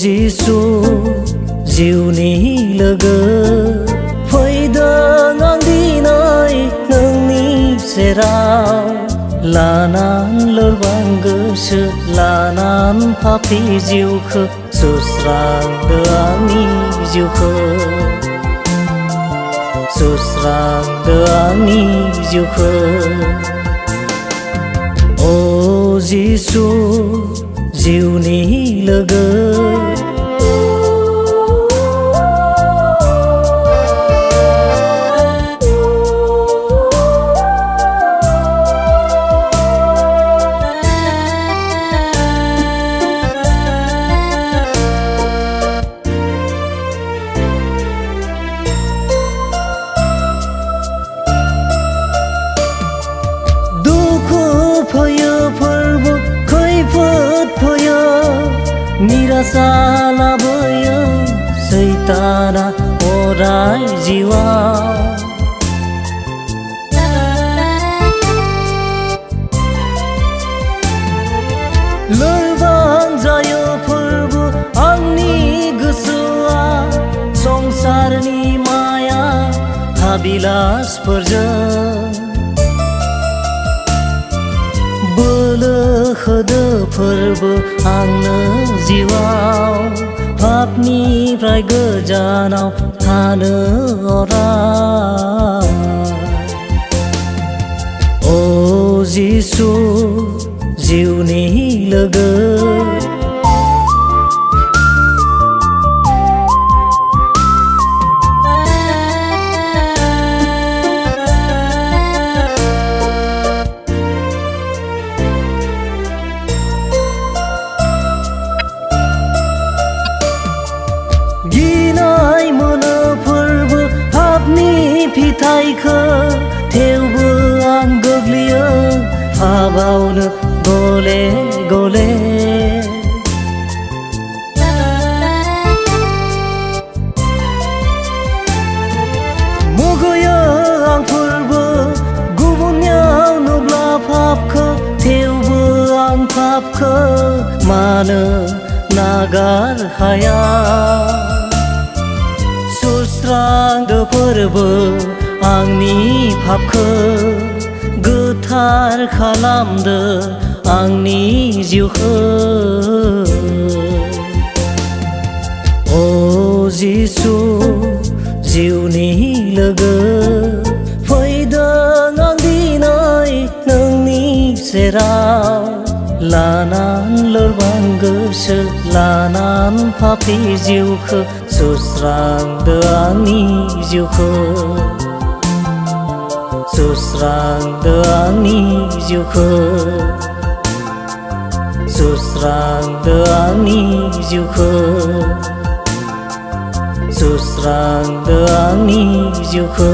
जिसु जिउनि लोगो फैदों आं दिनै नोंनि सेराव लानान लोरबां गोसो लानान पापि जिउखौ सुस्रांदो आंनि जिउखौ सुस्रांदो आंनि जिउखौ ओ जिसु जिउनि लोगो फैयो फोरबो खैफोद फैयो निराशा लाबोयो सैताना अराय जिउआव लोरबां जायो फोरबो आंनि गोसोआ संसारनि माया हाबिलासफोरजों बोलो होदो फोरबो आंनो जिउआव पापनिफ्राय गोजानाव थानो अराय ओ जिसु जिउनि लोगो गिनाय मोनो फोरबो पापनि फिथाइखौ थेवबो आं गोग्लैयो पापावनो गले गले मुगैयो आं फोरबो गुबुननियाव नुब्ला पापखौ थेवबो आं पापखौ मानो नागार हाया सुस्रांदो फोरबो आंनि पापखौ गोथार खालामदो आंनि जिउखौ ओ जिसु जिउनि लोगो फैदों आं दिनै नोंनि सेराव लानान लोरबां गोसो लानान पापि जिउखौ सुस्रांदो आंनि जिउखौ सुस्रांदो आंनि जिउखौ सुस्रांदो आंनि जिउखौ सुस्रांदो आंनि जिउखौ